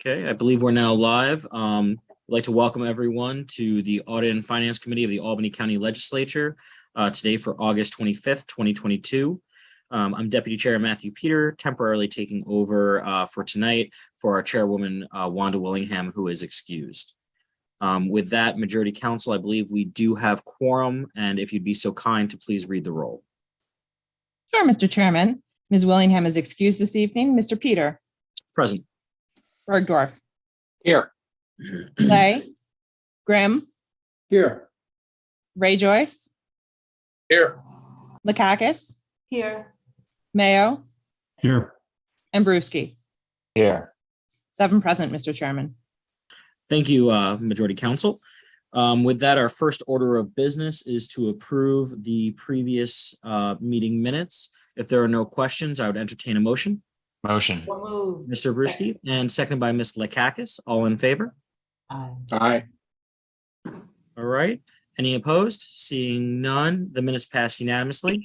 Okay, I believe we're now live. I'd like to welcome everyone to the Audit and Finance Committee of the Albany County Legislature today for August 25th, 2022. I'm Deputy Chair Matthew Peter, temporarily taking over for tonight for our Chairwoman Wanda Willingham, who is excused. With that, Majority Council, I believe we do have quorum, and if you'd be so kind to please read the roll. Sure, Mr. Chairman. Ms. Willingham is excused this evening. Mr. Peter. Present. Bergdorf. Here. Lay. Grimm. Here. Ray Joyce. Here. Lakakis. Here. Mayo. Here. And Brewski. Here. 7 present, Mr. Chairman. Thank you, Majority Council. With that, our first order of business is to approve the previous meeting minutes. If there are no questions, I would entertain a motion. Motion. Mr. Brewski, and seconded by Ms. Lakakis. All in favor? Aye. All right. Any opposed? Seeing none, the minutes pass unanimously.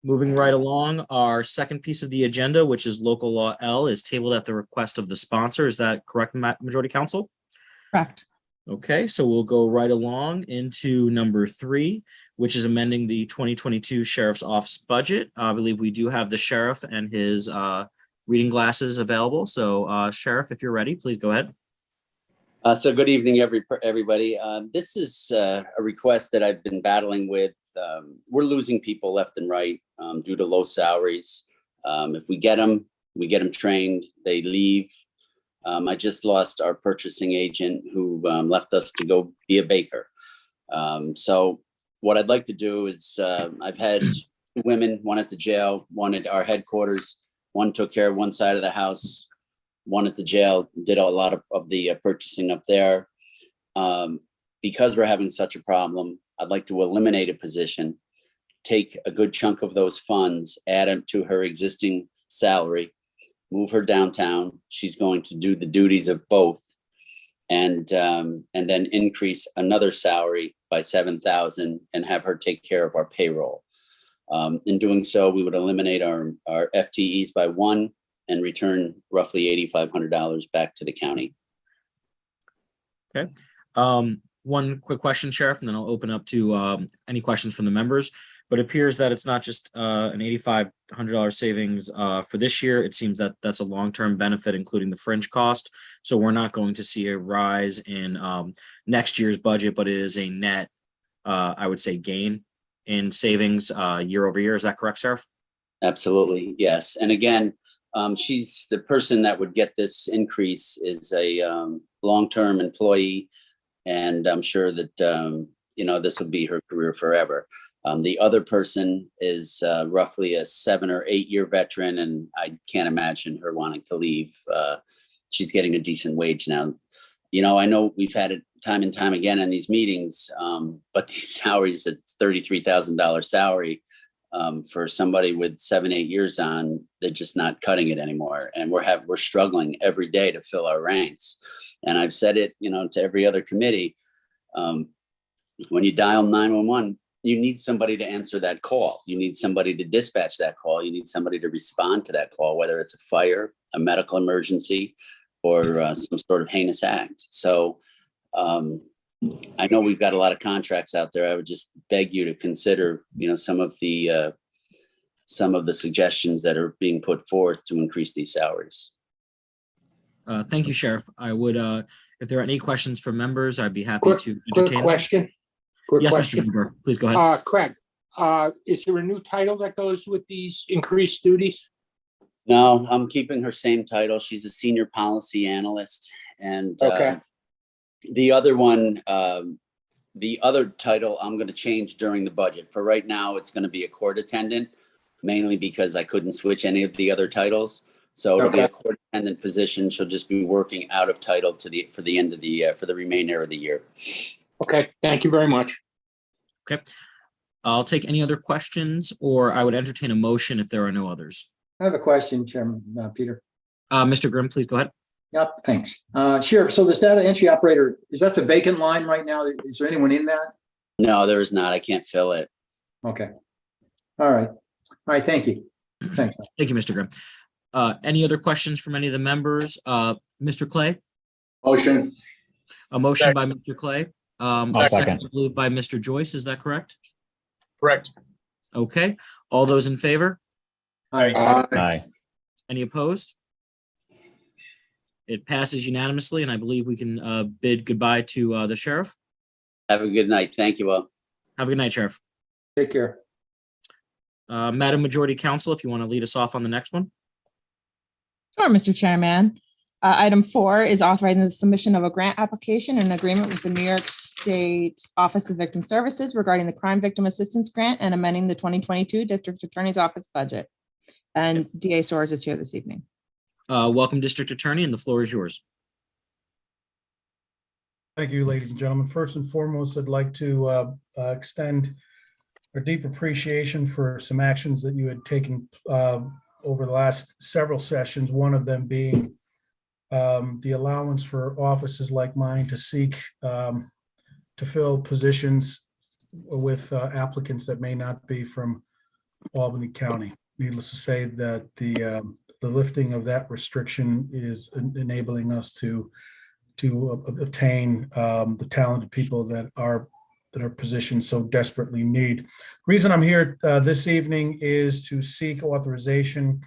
Moving right along, our second piece of the agenda, which is Local Law L, is tabled at the request of the sponsor. Is that correct, Majority Council? Correct. Okay, so we'll go right along into number 3, which is amending the 2022 Sheriff's Office budget. I believe we do have the sheriff and his reading glasses available. So Sheriff, if you're ready, please go ahead. So good evening, everybody. This is a request that I've been battling with. We're losing people left and right due to low salaries. If we get them trained, they leave. I just lost our purchasing agent who left us to go be a baker. So what I'd like to do is I've had 2 women, one at the jail, one at our headquarters. One took care of one side of the house, one at the jail, did a lot of the purchasing up there. Because we're having such a problem, I'd like to eliminate a position, take a good chunk of those funds, add them to her existing salary, move her downtown. She's going to do the duties of both, and then increase another salary by $7,000 and have her take care of our payroll. In doing so, we would eliminate our FTEs by 1 and return roughly $8,500 back to the county. Okay. One quick question, Sheriff, and then I'll open up to any questions from the members. But it appears that it's not just an $8,500 savings for this year. It seems that that's a long-term benefit, including the fringe cost. So we're not going to see a rise in next year's budget, but it is a net, I would say, gain in savings year over year. Is that correct, Sheriff? Absolutely, yes. And again, she's the person that would get this increase is a long-term employee, and I'm sure that this will be her career forever. The other person is roughly a 7 or 8 year veteran, and I can't imagine her wanting to leave. She's getting a decent wage now. I know we've had it time and time again in these meetings, but these salaries, at $33,000 salary for somebody with 7, 8 years on, they're just not cutting it anymore. And we're struggling every day to fill our ranks. And I've said it, to every other committee, when you dial 911, you need somebody to answer that call. You need somebody to dispatch that call. You need somebody to respond to that call, whether it's a fire, a medical emergency, or some sort of heinous act. So I know we've got a lot of contracts out there. I would just beg you to consider, some of the suggestions that are being put forth to increase these salaries. Thank you, Sheriff. I would, if there are any questions from members, I'd be happy to entertain. Quick question. Yes, Mr. Gifford, please go ahead. Craig, is there a new title that goes with these increased duties? No, I'm keeping her same title. She's a senior policy analyst. And Okay. The other one, the other title I'm going to change during the budget. For right now, it's going to be a court attendant, mainly because I couldn't switch any of the other titles. So it'll be a court attendant position. She'll just be working out of title for the end of the for the remainder of the year. Okay, thank you very much. Okay. I'll take any other questions, or I would entertain a motion if there are no others. I have a question, Chairman Peter. Mr. Grimm, please go ahead. Yep, thanks. Sheriff, so this data entry operator, that's a vacant line right now? Is there anyone in that? No, there is not. I can't fill it. Okay. All right. Thank you. Thanks. Thank you, Mr. Grimm. Any other questions from any of the members? Mr. Clay? Motion. A motion by Mr. Clay. I'll second. I believe by Mr. Joyce. Is that correct? Correct. Okay. All those in favor? Aye. Aye. Any opposed? It passes unanimously, and I believe we can bid goodbye to the sheriff. Have a good night. Thank you all. Have a good night, Sheriff. Take care. Madam Majority Counsel, if you want to lead us off on the next one. Sure, Mr. Chairman. Item 4 is authorizing the submission of a grant application and agreement with the New York State Office of Victim Services regarding the Crime Victim Assistance Grant and amending the 2022 District Attorney's Office budget. And DA Soares is here this evening. Welcome, District Attorney, and the floor is yours. Thank you, ladies and gentlemen. First and foremost, I'd like to extend a deep appreciation for some actions that you had taken over the last several sessions, one of them being the allowance for offices like mine to seek to fill positions with applicants that may not be from Albany County. Needless to say that the lifting of that restriction is enabling us to obtain the talented people that our positions so desperately need. Reason I'm here this evening is to seek authorization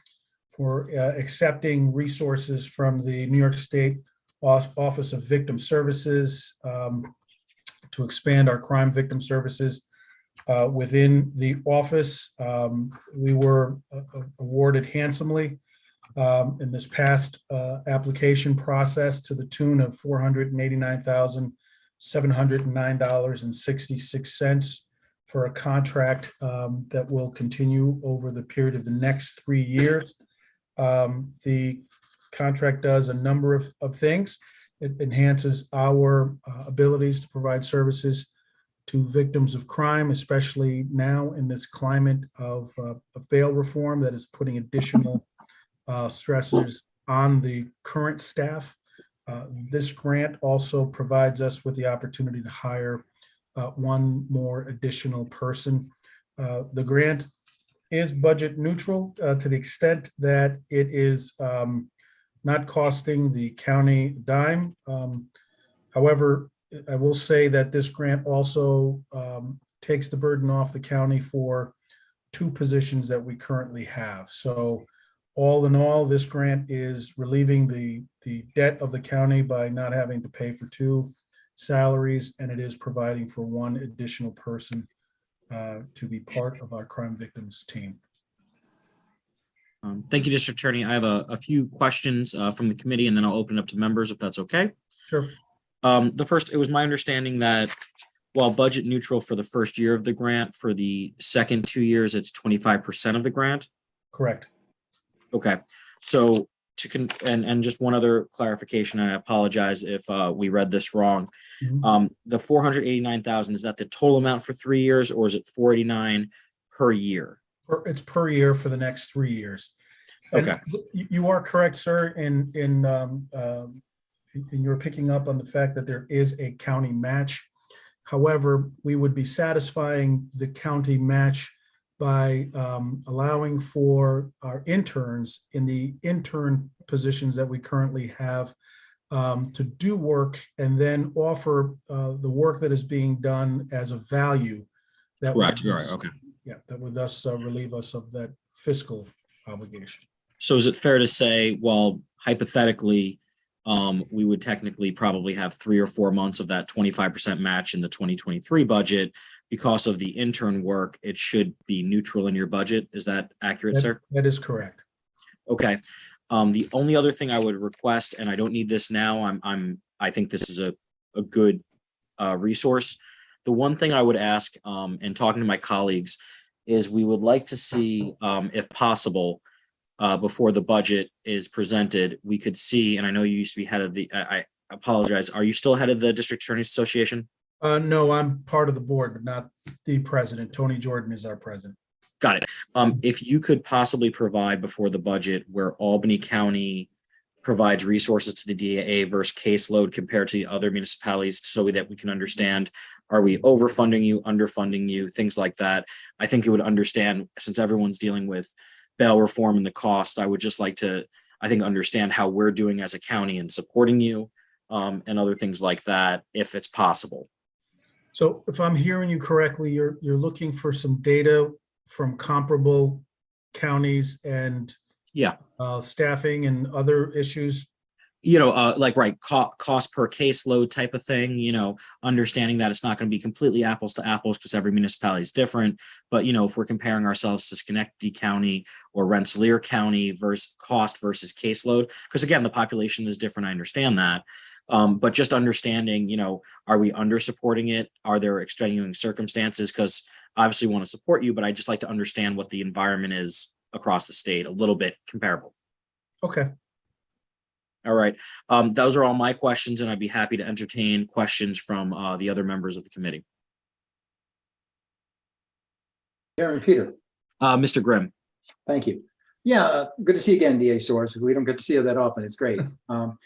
for accepting resources from the New York State Office of Victim Services to expand our crime victim services within the office. We were awarded handsomely in this past application process to the tune of $489,709.66 for a contract that will continue over the period of the next 3 years. The contract does a number of things. It enhances our abilities to provide services to victims of crime, especially now in this climate of bail reform that is putting additional stressors on the current staff. This grant also provides us with the opportunity to hire one more additional person. The grant is budget neutral to the extent that it is not costing the county a dime. However, I will say that this grant also takes the burden off the county for 2 positions that we currently have. So all in all, this grant is relieving the debt of the county by not having to pay for 2 salaries, and it is providing for 1 additional person to be part of our crime victims team. Thank you, District Attorney. I have a few questions from the committee, and then I'll open up to members if that's okay. Sure. The first, it was my understanding that while budget neutral for the first year of the grant, for the second 2 years, it's 25% of the grant. Correct. Okay, so and just one other clarification, and I apologize if we read this wrong. Mhm. The 489,000, is that the total amount for 3 years, or is it 489 per year? It's per year for the next 3 years. And Okay. You are correct, sir, in you're picking up on the fact that there is a county match. However, we would be satisfying the county match by allowing for our interns in the intern positions that we currently have to do work and then offer the work that is being done as a value. That Correct. would You're right. Okay. Yeah, that would thus relieve us of that fiscal obligation. So is it fair to say, well, hypothetically, we would technically probably have 3 or 4 months of that 25% match in the 2023 budget because of the intern work, it should be neutral in your budget. Is that accurate, sir? That is correct. Okay. The only other thing I would request, and I don't need this now, I think this is a good resource. The one thing I would ask, and talking to my colleagues, is we would like to see, if possible, before the budget is presented, we could see, and I know you used to be head of the, I apologize, are you still head of the District Attorneys Association? No, I'm part of the board, but not the president. Tony Jordan is our president. Got it. If you could possibly provide before the budget where Albany County provides resources to the DAA versus caseload compared to the other municipalities so that we can understand, are we overfunding you, underfunding you, things like that. I think you would understand, since everyone's dealing with bail reform and the cost, I would just like to, I think, understand how we're doing as a county in supporting you, and other things like that, if it's possible. So if I'm hearing you correctly, you're looking for some data from comparable counties and Yeah. staffing and other issues. Like, right, cost per caseload type of thing, understanding that it's not going to be completely apples to apples because every municipality is different. But, if we're comparing ourselves to Schenectady County or Rensselaer County versus cost versus caseload, because again, the population is different. I understand that. But just understanding, are we under supporting it? Are there extenuating circumstances? Because obviously we want to support you, but I just like to understand what the environment is across the state, a little bit comparable. Okay. All right. Those are all my questions, and I'd be happy to entertain questions from the other members of the committee. Karen, Peter, Mr. Grimm. thank you. Yeah, good to see you again, DA Soares. We don't get to see you that often. It's great. How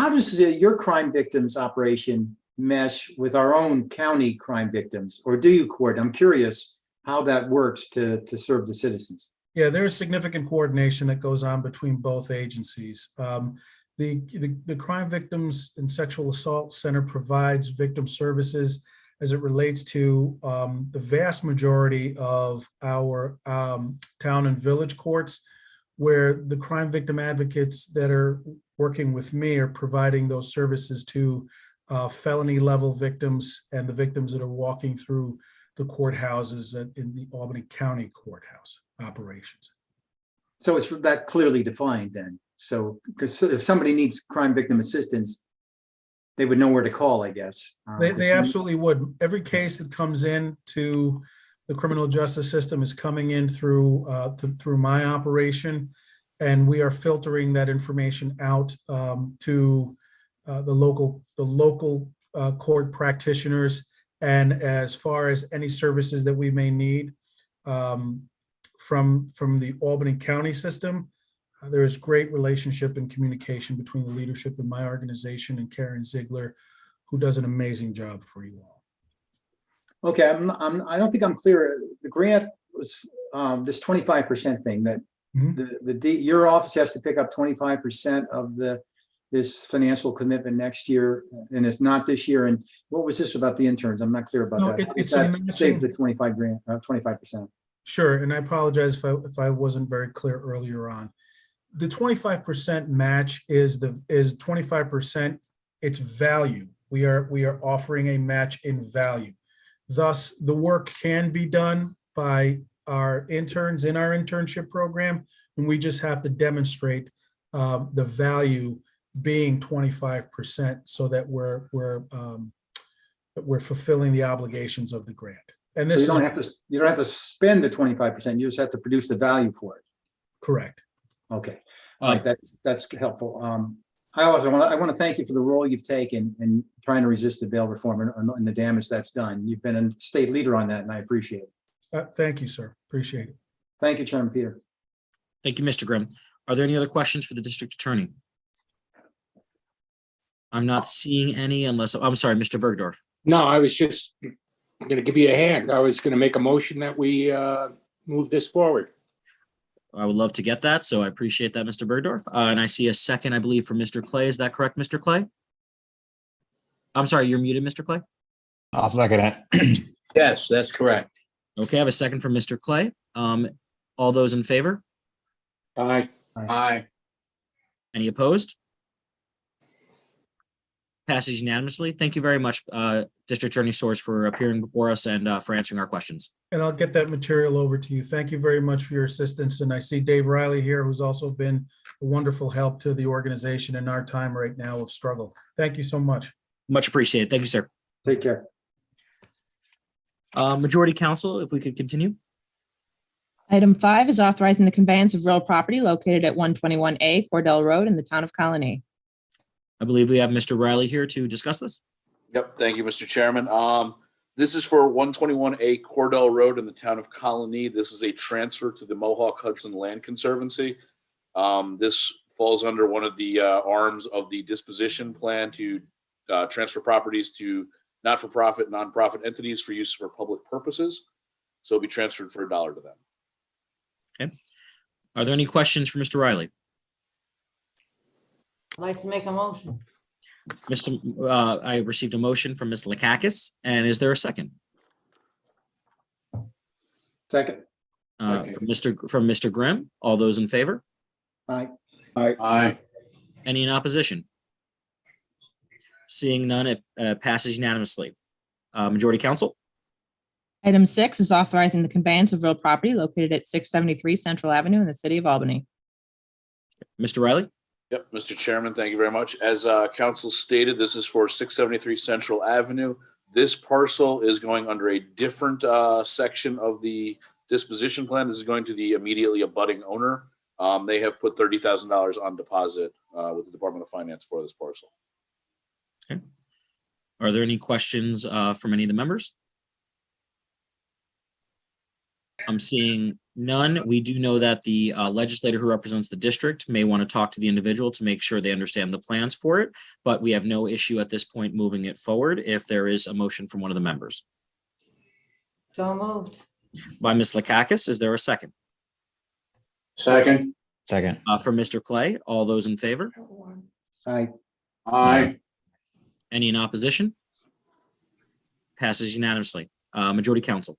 does your crime victims operation mesh with our own county crime victims, or do you coordinate? I'm curious how that works to serve the citizens. Yeah, there's significant coordination that goes on between both agencies. The Crime Victims and Sexual Assault Center provides victim services as it relates to the vast majority of our town and village courts, where the crime victim advocates that are working with me are providing those services to felony level victims and the victims that are walking through the courthouses in the Albany County Courthouse operations. So it's that clearly defined then. So because if somebody needs crime victim assistance, they would know where to call, I guess. They absolutely would. Every case that comes in to the criminal justice system is coming in through my operation, and we are filtering that information out to the local court practitioners. And as far as any services that we may need from the Albany County system, there is great relationship and communication between the leadership in my organization and Karen Ziegler, who does an amazing job for you all. Okay, I don't think I'm clear. The grant was this 25% thing that your office has to pick up 25% of this financial commitment next year, and it's not this year. And what was this about the interns? I'm not clear about that. It's that save the 25%. Sure, and I apologize if I wasn't very clear earlier on. The 25% match is 25%. It's value. We are offering a match in value. Thus, the work can be done by our interns in our internship program, and we just have to demonstrate the value being 25%, so that we're fulfilling the obligations of the grant. And this so you don't have to spend the 25%. You just have to produce the value for it. Correct. Okay. All right. That's helpful. I want to thank you for the role you've taken in trying to resist the bail reform and the damage that's done. You've been a state leader on that, and I appreciate it. Thank you, sir. Appreciate it. Thank you, Chairman Peter. Thank you, Mr. Grimm. Are there any other questions for the district attorney? I'm not seeing any unless, I'm sorry, Mr. Bergdorf. No, I was just going to give you a hand. I was going to make a motion that we move this forward. I would love to get that, so I appreciate that, Mr. Bergdorf. And I see a second, I believe, from Mr. Clay. Is that correct, Mr. Clay? I'm sorry, you're muted, Mr. Clay. I'll second it. Yes, that's correct. Okay, I have a second from Mr. Clay. All those in favor? Aye. Aye. Any opposed? Passes unanimously. Thank you very much, District Attorney Soares, for appearing before us and for answering our questions. And I'll get that material over to you. Thank you very much for your assistance. And I see Dave Riley here, who's also been a wonderful help to the organization in our time right now of struggle. Thank you so much. Much appreciated. Thank you, sir. Take care. Majority Council, if we could continue. Item 5 is authorizing the conveyance of real property located at 121A Cordell Road in the town of Colony. I believe we have Mr. Riley here to discuss this. Yep, thank you, Mr. Chairman. This is for 121A Cordell Road in the town of Colony. This is a transfer to the Mohawk Hudson Land Conservancy. This falls under one of the arms of the disposition plan to transfer properties to not-for-profit, nonprofit entities for use for public purposes. So it'll be transferred for $1 to them. Are there any questions for Mr. Riley? I'd like to make a motion. I received a motion from Ms. Lakakis, and is there a second? Second. From Mr. Grimm, all those in favor? Aye. Aye. Any in opposition? Seeing none, it passes unanimously. Majority Council? Item 6 is authorizing the conveyance of real property located at 673 Central Avenue in the city of Albany. Mr. Riley? Yep, Mr. Chairman, thank you very much. As council stated, this is for 673 Central Avenue. This parcel is going under a different section of the disposition plan. This is going to the immediately abutting owner. They have put $30,000 on deposit with the Department of Finance for this parcel. Okay. Are there any questions from any of the members? I'm seeing none. We do know that the legislator who represents the district may want to talk to the individual to make sure they understand the plans for it, but we have no issue at this point moving it forward if there is a motion from one of the members. So moved. By Ms. Lakakis, is there a second? Second. Second. From Mr. Clay, all those in favor? Aye. Aye. Any in opposition? Passes unanimously. Majority Council.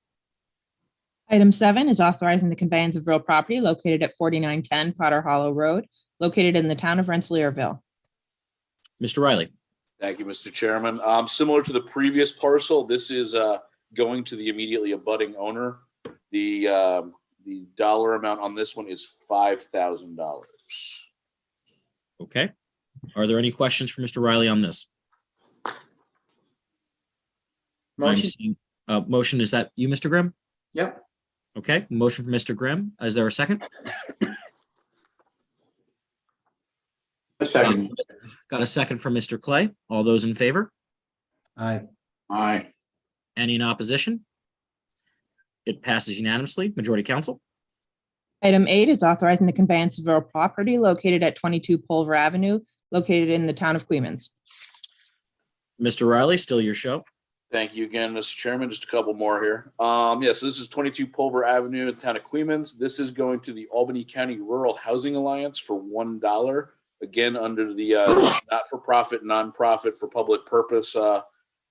Item 7 is authorizing the conveyance of real property located at 4910 Potter Hollow Road, located in the town of Rensselaerville. Mr. Riley? Thank you, Mr. Chairman. Similar to the previous parcel, this is going to the immediately abutting owner. The dollar amount on this one is $5,000. Okay. Are there any questions for Mr. Riley on this? Motion. Motion, is that you, Mr. Grimm? Yep. Okay, motion for Mr. Grimm. Is there a second? A second. Got a second from Mr. Clay. All those in favor? Aye. Aye. Any in opposition? It passes unanimously. Majority Council. Item 8 is authorizing the conveyance of real property located at 22 Pulver Avenue, located in the town of Queens. Mr. Riley, still your show. Thank you again, Mr. Chairman. Just a couple more here. So this is 22 Pulver Avenue in the town of Queens. This is going to the Albany County Rural Housing Alliance for $1. Again, under the not-for-profit, nonprofit for public purpose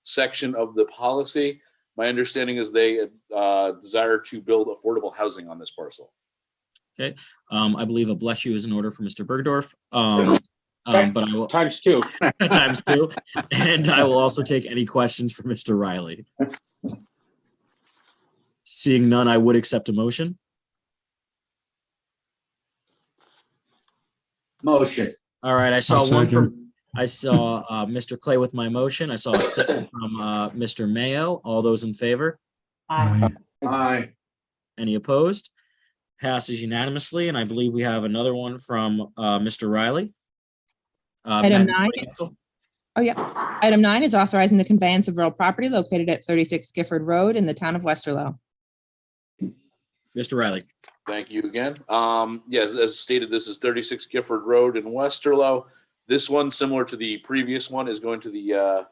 section of the policy. My understanding is they desire to build affordable housing on this parcel. Okay. I believe a bless you is in order for Mr. Bergdorf. But I will Times two. times two, and I will also take any questions for Mr. Riley. Seeing none, I would accept a motion. Motion. All right, I saw I'll one second. from, I saw Mr. Clay with my motion. I saw a second from Mr. Mayo. All those in favor? Aye. Aye. Any opposed? Passes unanimously, and I believe we have another one from Mr. Riley. Item Madam 9. Council. Oh, yeah. Item 9 is authorizing the conveyance of real property located at 36 Gifford Road in the town of Westerlo. Mr. Riley. Thank you again. As stated, this is 36 Gifford Road in Westerlo. This one, similar to the previous one, is going to the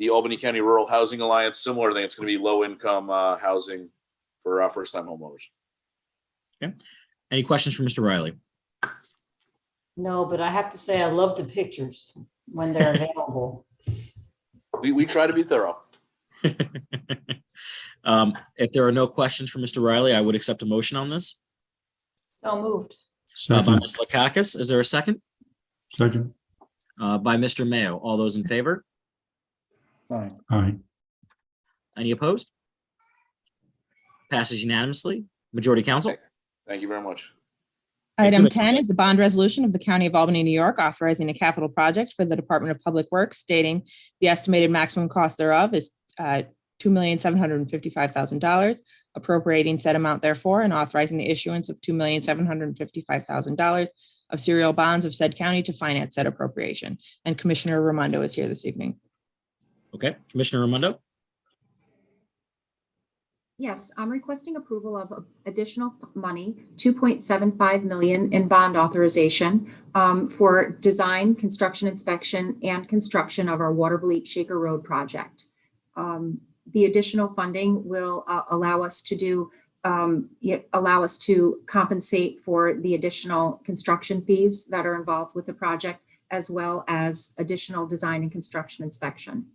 Albany County Rural Housing Alliance. Similar thing, it's going to be low-income housing for first-time homeowners. Okay. Any questions for Mr. Riley? No, but I have to say, I love the pictures when they're available. We try to be thorough. If there are no questions for Mr. Riley, I would accept a motion on this. So moved. By Second. Ms. Lakakis, is there a second? Second. By Mr. Mayo, all those in favor? Aye. Aye. Any opposed? Passes unanimously. Majority Council. Thank you very much. Thank you, Item Mr. 10 is a bond resolution of the County of Albany, New York, authorizing a capital project for the Department of Public Works, stating the estimated maximum cost thereof is $2,755,000, appropriating said amount therefore, and authorizing the issuance of $2,755,000 of serial bonds of said county to finance said appropriation. And Commissioner Raimondo is here this evening. Okay, Commissioner Raimondo. Yes, I'm requesting approval of additional money, 2.75 million in bond authorization for design, construction, inspection, and construction of our water bleach Shaker Road project. The additional funding will allow us to do allow us to compensate for the additional construction fees that are involved with the project, as well as additional design and construction inspection.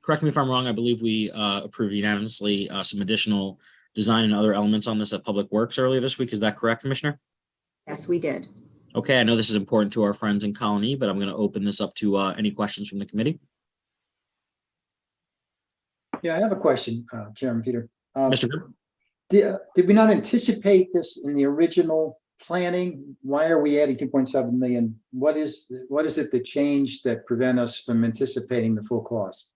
Correct me if I'm wrong. I believe we approved unanimously some additional design and other elements on this at Public Works earlier this week. Is that correct, Commissioner? Yes, we did. Okay, I know this is important to our friends in Colony, but I'm going to open this up to any questions from the committee. Yeah, I have a question, Chairman Peter. Mr. Grimm? Did we not anticipate this in the original planning? Why are we adding 2.7 million? What is it that changed that prevent us from anticipating the full cost?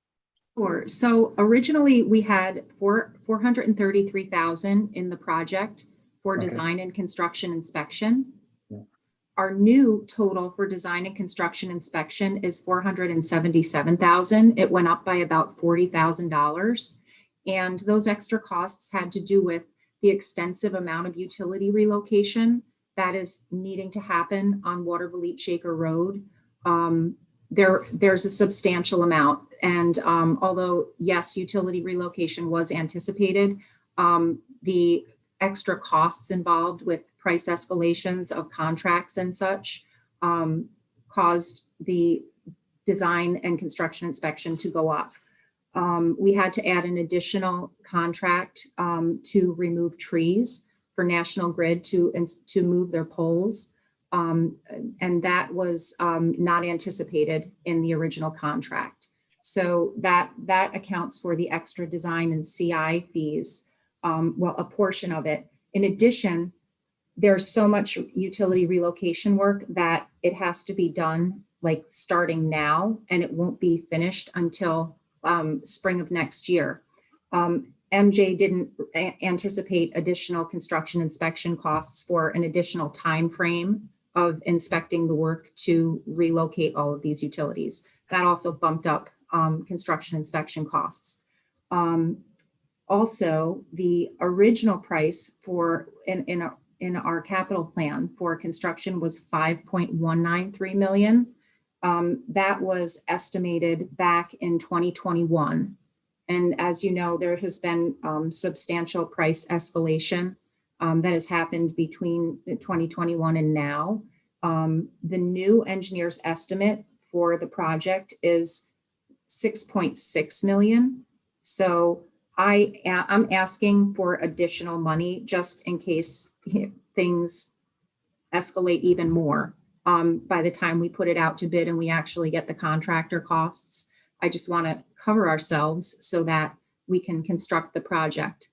Sure. So originally we had 433,000 in the project for Okay. design and construction inspection. Yeah. Our new total for design and construction inspection is 477,000. It went up by about $40,000. And those extra costs had to do with the extensive amount of utility relocation that is needing to happen on Waterville Shaker Road. There's a substantial amount. And although, yes, utility relocation was anticipated, the extra costs involved with price escalations of contracts and such caused the design and construction inspection to go up. We had to add an additional contract to remove trees for National Grid to move their poles. And that was not anticipated in the original contract. So that accounts for the extra design and CI fees, well, a portion of it. In addition, there's so much utility relocation work that it has to be done like starting now, and it won't be finished until spring of next year. MJ didn't anticipate additional construction inspection costs for an additional time frame of inspecting the work to relocate all of these utilities. That also bumped up construction inspection costs. Also, the original price for in our capital plan for construction was $5.193 million. That was estimated back in 2021. And as you know, there has been substantial price escalation that has happened between 2021 and now. The new engineer's estimate for the project is $6.6 million. So I'm asking for additional money just in case things escalate even more by the time we put it out to bid and we actually get the contractor costs. I just want to cover ourselves so that we can construct the project.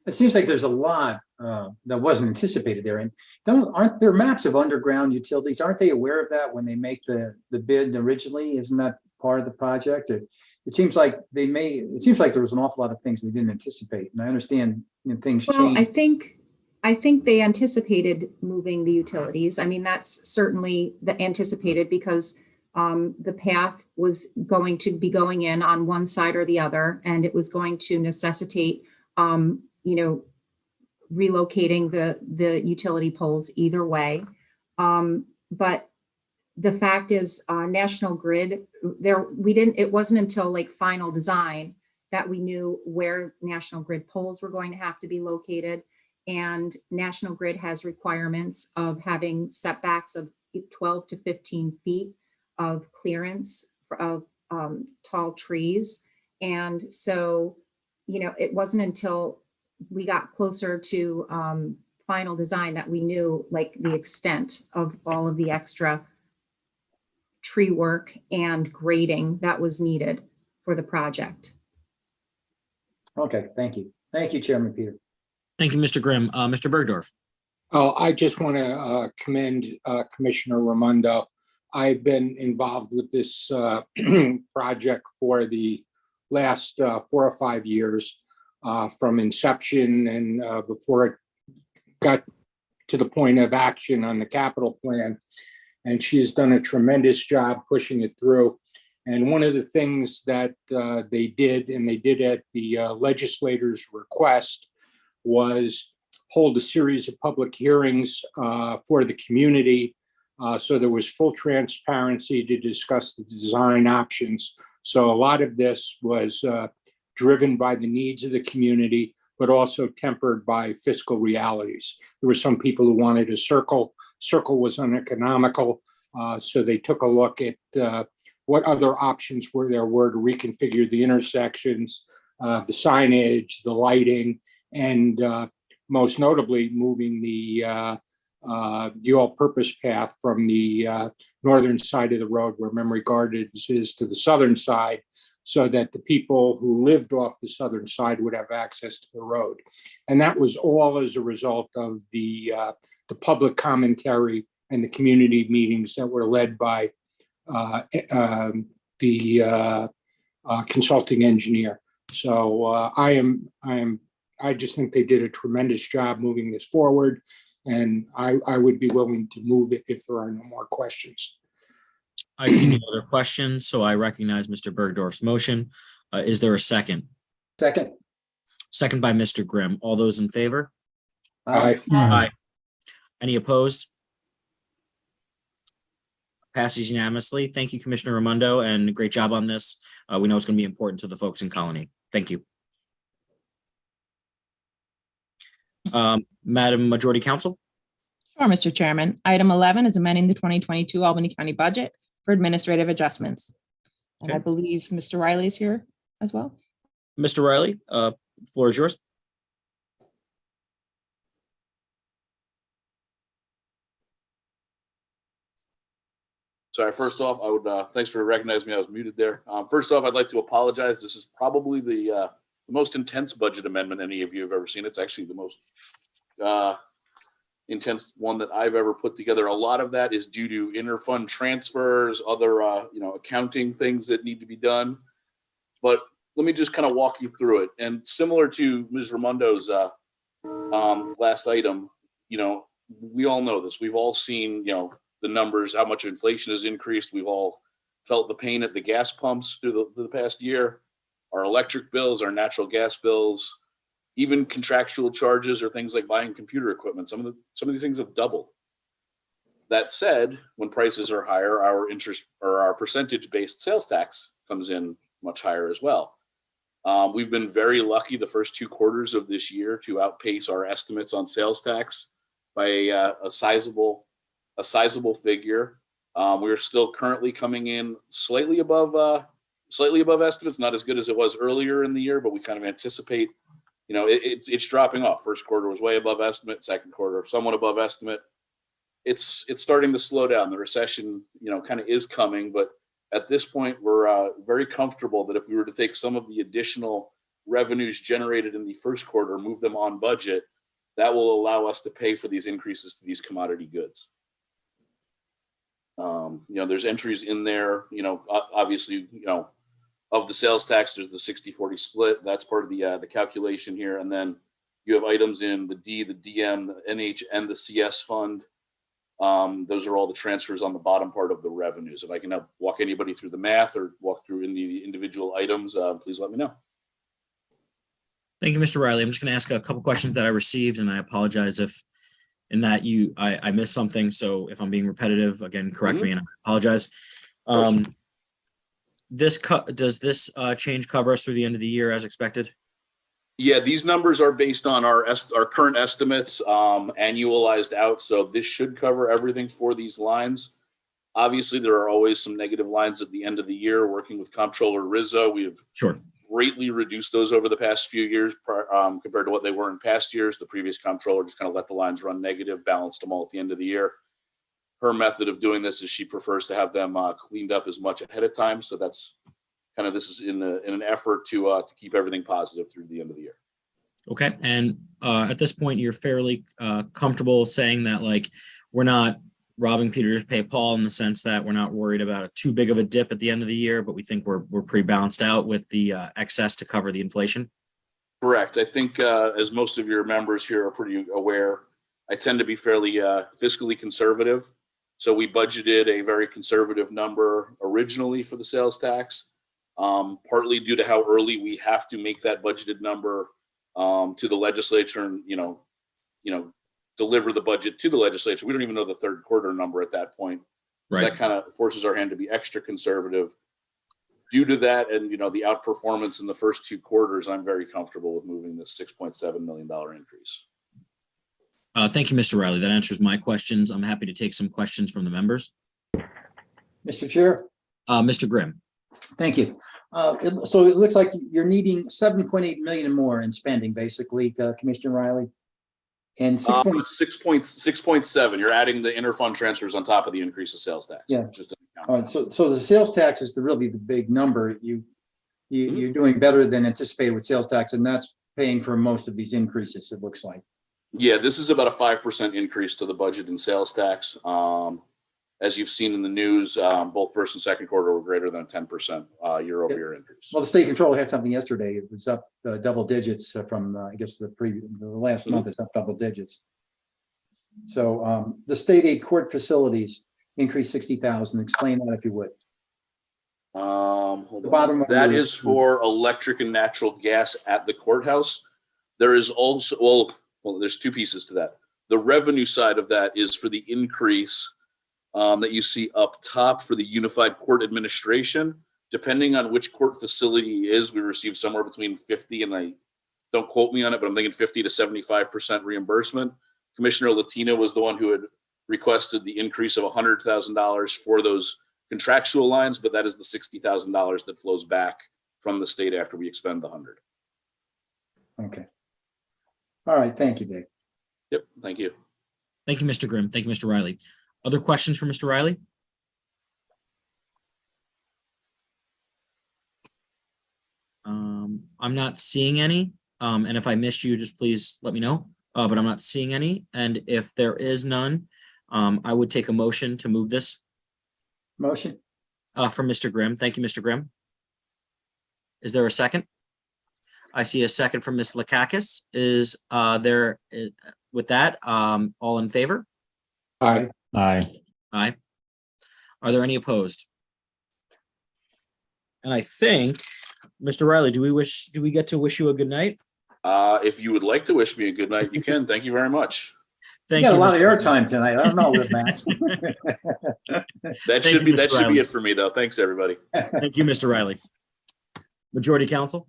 It seems like there's a lot that wasn't anticipated there. And aren't there maps of underground utilities? Aren't they aware of that when they make the bid originally? Isn't that part of the project? It seems like it seems like there was an awful lot of things they didn't anticipate. And I understand things change. I think they anticipated moving the utilities. I mean, that's certainly anticipated because the path was going to be going in on one side or the other, and it was going to necessitate, relocating the utility poles either way. But the fact is, National Grid, it wasn't until like final design that we knew where National Grid poles were going to have to be located. And National Grid has requirements of having setbacks of 12 to 15 feet of clearance of tall trees. And so, it wasn't until we got closer to final design that we knew like the extent of all of the extra tree work and grading that was needed for the project. Okay, thank you. Thank you, Chairman Peter. Thank you, Mr. Grimm. Mr. Bergdorf. Oh, I just want to commend Commissioner Raimondo. I've been involved with this project for the last 4 or 5 years, from inception and before it got to the point of action on the capital plan. And she has done a tremendous job pushing it through. And one of the things that they did at the legislator's request, was hold a series of public hearings for the community. So there was full transparency to discuss the design options. So a lot of this was driven by the needs of the community, but also tempered by fiscal realities. There were some people who wanted a circle. Circle was uneconomical, so they took a look at what other options there were to reconfigure the intersections, the signage, the lighting, and most notably moving the all-purpose path from the northern side of the road where Memory Gardens is to the southern side, so that the people who lived off the southern side would have access to the road. And that was all as a result of the public commentary and the community meetings that were led by the consulting engineer. So I just think they did a tremendous job moving this forward, and I would be willing to move it if there are no more questions. I see no other questions, so I recognize Mr. Bergdorf's motion. Is there a second? Second. Second by Mr. Grimm. All those in favor? Aye. Aye. Any opposed? Passes unanimously. Thank you, Commissioner Raimondo, and great job on this. We know it's going to be important to the folks in Colony. Thank you. Madam Majority Counsel. Sure, Mr. Chairman. Item 11 is amending the 2022 Albany County budget for administrative adjustments. And I Okay. believe Mr. Riley is here as well. Mr. Riley, floor is yours. Sorry, first off, I would, thanks for recognizing me. I was muted there. First off, I'd like to apologize. This is probably the most intense budget amendment any of you have ever seen. It's actually the most intense one that I've ever put together. A lot of that is due to interfund transfers, other, accounting things that need to be done. But let me just kind of walk you through it. And similar to Ms. Raimondo's last item, we all know this. We've all seen, the numbers, how much inflation has increased. We've all felt the pain at the gas pumps through the past year. Our electric bills, our natural gas bills, even contractual charges or things like buying computer equipment. Some of these things have doubled. That said, when prices are higher, our interest or our percentage-based sales tax comes in much higher as well. We've been very lucky the first 2 quarters of this year to outpace our estimates on sales tax by a sizable figure. We're still currently coming in slightly above estimates, not as good as it was earlier in the year, but we kind of anticipate, it's dropping off. First quarter was way above estimate, second quarter somewhat above estimate. It's starting to slow down. The recession, kind of is coming, but at this point, we're very comfortable that if we were to take some of the additional revenues generated in the first quarter, move them on budget, that will allow us to pay for these increases to these commodity goods. There's entries in there, obviously, of the sales tax, there's the 60-40 split. That's part of the calculation here. And then you have items in the D, the DM, the NH, and the CS fund. Those are all the transfers on the bottom part of the revenues. If I can walk anybody through the math or walk through in the individual items, please let me know. Thank you, Mr. Riley. I'm just going to ask a couple questions that I received, and I apologize if in that I missed something. So if I'm being repetitive, again, correct me and I apologize. Does this change cover us through the end of the year as expected? Yeah, these numbers are based on our current estimates, annualized out. So this should cover everything for these lines. Obviously, there are always some negative lines at the end of the year. Working with Comptroller Rizzo, we have greatly reduced those over the past few years compared to what they were in past years. The previous comptroller just kind of let the lines run negative, balanced them all at the end of the year. Her method of doing this is she prefers to have them cleaned up as much ahead of time. So that's kind of, this is in an effort to keep everything positive through the end of the year. Okay. And at this point, you're fairly comfortable saying that, like, we're not robbing Peter to pay Paul, in the sense that we're not worried about too big of a dip at the end of the year, but we think we're pretty balanced out with the excess to cover the inflation. Correct. I think as most of your members here are pretty aware, I tend to be fairly fiscally conservative. So we budgeted a very conservative number originally for the sales tax, partly due to how early we have to make that budgeted number to the legislature and, deliver the budget to the legislature. We don't even know the third quarter number at that point. So that kind of forces our hand to be extra conservative. due to that and, the outperformance in the first 2 quarters, I'm very comfortable with moving this $6.7 million increase. Thank you, Mr. Riley. That answers my questions. I'm happy to take some questions from the members. Mr. Chair, Mr. Grimm. thank you. So it looks like you're needing 7.8 million more in spending, basically, Commissioner Riley. And 6.7. You're adding the interfund transfers on top of the increase of sales tax. Yeah. Just so the sales tax is really the big number. You're doing better than anticipated with sales tax, and that's paying for most of these increases, it looks like. Yeah, this is about a 5% increase to the budget in sales tax. As you've seen in the news, both first and second quarter were greater than 10% year-over-year increase. Well, the state controller had something yesterday. It was up double digits from, I guess, the last month. It's up double digits. So the state aid court facilities increased 60,000. Explain that if you would. Hold The on. bottom of That your- is for electric and natural gas at the courthouse. There is also, well, there's 2 pieces to that. The revenue side of that is for the increase that you see up top for the unified court administration. Depending on which court facility is, we receive somewhere between 50 and don't quote me on it, but I'm thinking 50 to 75% reimbursement. Commissioner Latino was the one who had requested the increase of $100,000 for those contractual lines, but that is the $60,000 that flows back from the state after we expend the 100. Okay. All right. Thank you, Dave. Yep. Thank you. Thank you, Mr. Grimm. Thank you, Mr. Riley. Other questions for Mr. Riley? I'm not seeing any. And if I missed you, just please let me know. But I'm not seeing any. And if there is none, I would take a motion to move this Motion. from Mr. Grimm. Thank you, Mr. Grimm. Is there a second? I see a second from Ms. Lakakis. Is there, with that, all in favor? Aye. Aye. Aye. Are there any opposed? And I think, Mr. Riley, do we get to wish you a good night? If you would like to wish me a good night, you can. Thank you very much. You got a lot of airtime tonight. I don't know with Matt. That should be it for me, though. Thanks, everybody. Thank you, Mr. Riley. Majority Council.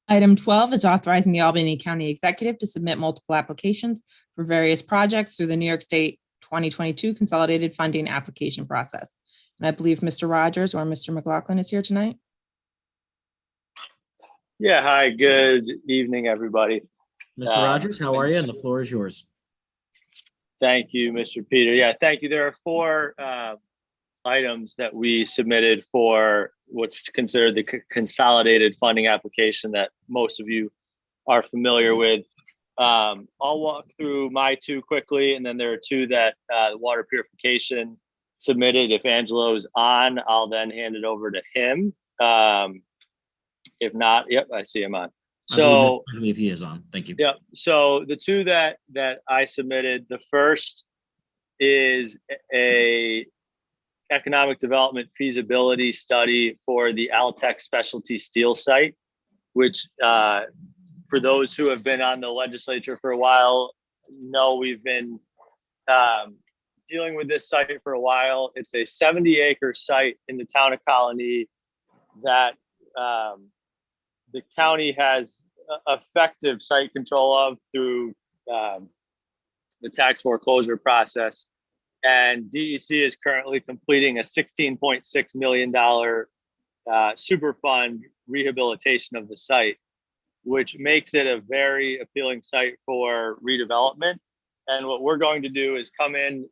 Item 12 is authorizing the Albany County Executive to submit multiple applications for various projects through the New York State 2022 Consolidated Funding Application Process. And I believe Mr. Rogers or Mr. McLaughlin is here tonight. Yeah, hi, good evening, everybody. Mr. Rogers, how are you? And the floor is yours. Thank you, Mr. Peter. Yeah, thank you. There are 4 items that we submitted for what's considered the consolidated funding application that most of you are familiar with. I'll walk through my 2 quickly, and then there are 2 that the water purification submitted. If Angelo's on, I'll then hand it over to him. If not, yep, I see him on. So I believe he is on. Thank you. yeah. So the 2 that I submitted, the first is a economic development feasibility study for the Altech specialty steel site, which for those who have been on the legislature for a while know we've been dealing with this site for a while. It's a 70-acre site in the town of Colony that the county has effective site control of through the tax foreclosure process. And DEC is currently completing a $16.6 million Superfund rehabilitation of the site, which makes it a very appealing site for redevelopment. And what we're going to do is come in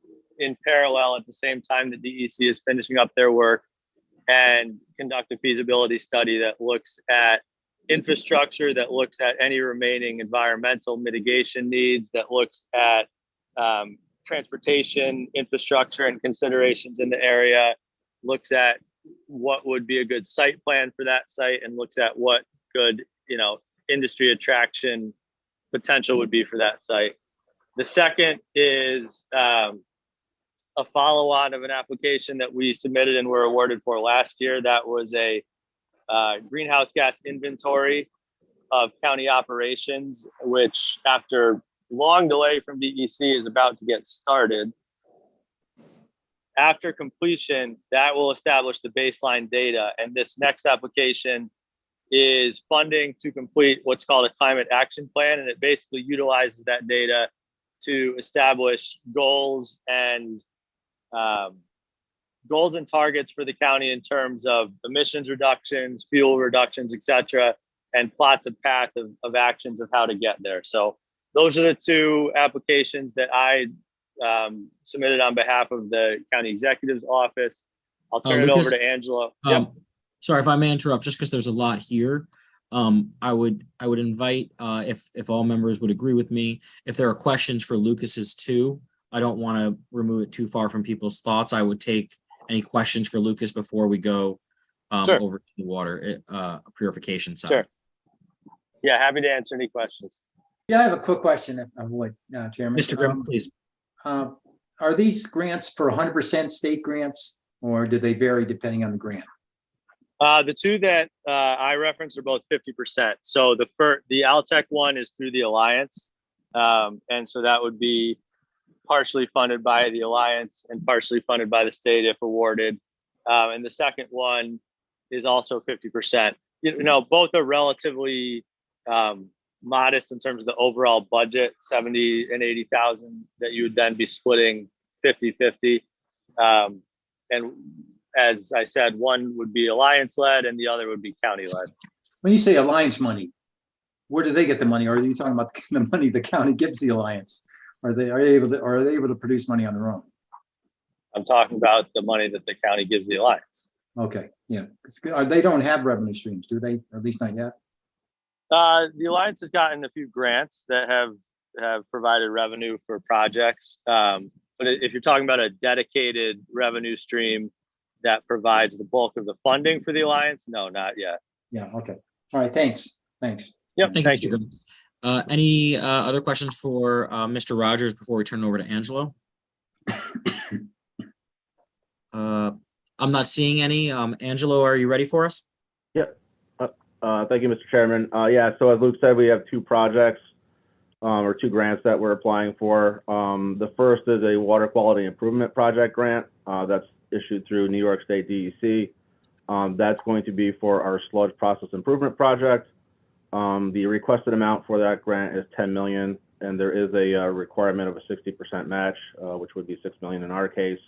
parallel at the same time that DEC is finishing up their work and conduct a feasibility study that looks at infrastructure, that looks at any remaining environmental mitigation needs, that looks at transportation infrastructure and considerations in the area, looks at what would be a good site plan for that site, and looks at what good, industry attraction potential would be for that site. The second is a follow-on of an application that we submitted and were awarded for last year. That was a greenhouse gas inventory of county operations, which after long delay from DEC is about to get started. after completion, that will establish the baseline data. And this next application is funding to complete what's called a climate action plan. And it basically utilizes that data to establish goals and targets for the county in terms of emissions reductions, fuel reductions, et cetera, and plots a path of actions of how to get there. So those are the two applications that I submitted on behalf of the county executive's office. I'll turn it Lucas, over to Angela. Yep. Sorry if I may interrupt, just because there's a lot here. I would invite, if all members would agree with me, if there are questions for Lucas's too, I don't want to remove it too far from people's thoughts. I would take any questions for Lucas before we go Sure. over to the water purification side. Sure. Yeah, happy to answer any questions. Yeah, I have a quick question, if I would, Chairman. Mr. Grimm, please. Are these grants for 100% state grants, or do they vary depending on the grant? The two that I referenced are both 50%. So the Altech one is through the Alliance. And so that would be partially funded by the Alliance and partially funded by the state if awarded. And the second one is also 50%. You know, both are relatively modest in terms of the overall budget, 70 and 80,000 that you would then be splitting 50-50. And as I said, one would be Alliance led and the other would be county led. When you say Alliance money, where do they get the money? Or are you talking about the money the county gives the Alliance? Are they able to produce money on their own? I'm talking about the money that the county gives the Alliance. Okay, yeah. It's good. They don't have revenue streams, do they? Or at least not yet. The Alliance has gotten a few grants that have provided revenue for projects. But if you're talking about a dedicated revenue stream that provides the bulk of the funding for the Alliance, no, not yet. Yeah, okay. All right, thanks. Yep, thank you. Mr. Grimm. Any other questions for Mr. Rogers before we turn it over to Angelo? I'm not seeing any. Angelo, are you ready for us? Yep. Thank you, Mr. Chairman. Yeah, so as Luke said, we have two projects or two grants that we're applying for. The first is a water quality improvement project grant that's issued through New York State DEC. That's going to be for our sludge process improvement project. The requested amount for that grant is $10 million, and there is a requirement of a 60% match, which would be $6 million in our case.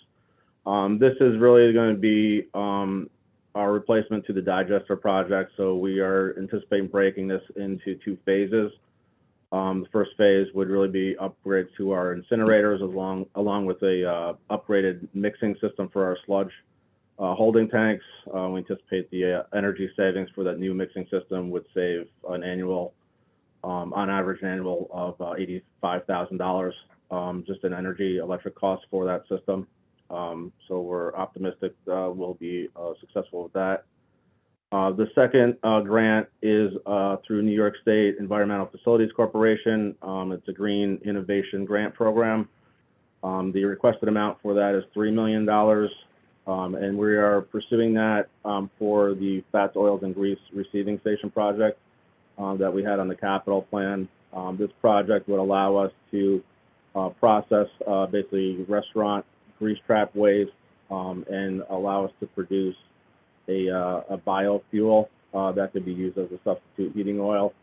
This is really going to be our replacement to the digester project. So we are anticipating breaking this into two phases. The first phase would really be upgrades to our incinerators along with a upgraded mixing system for our sludge holding tanks. We anticipate the energy savings for that new mixing system would save on average annual of $85,000 just in energy electric costs for that system. So we're optimistic we'll be successful with that. The second grant is through New York State Environmental Facilities Corporation. It's a Green Innovation Grant Program. The requested amount for that is $3 million. And we are pursuing that for the fats, oils, and grease receiving station project that we had on the capital plan. This project would allow us to process basically restaurant grease trap waste and allow us to produce a biofuel that could be used as a substitute heating oil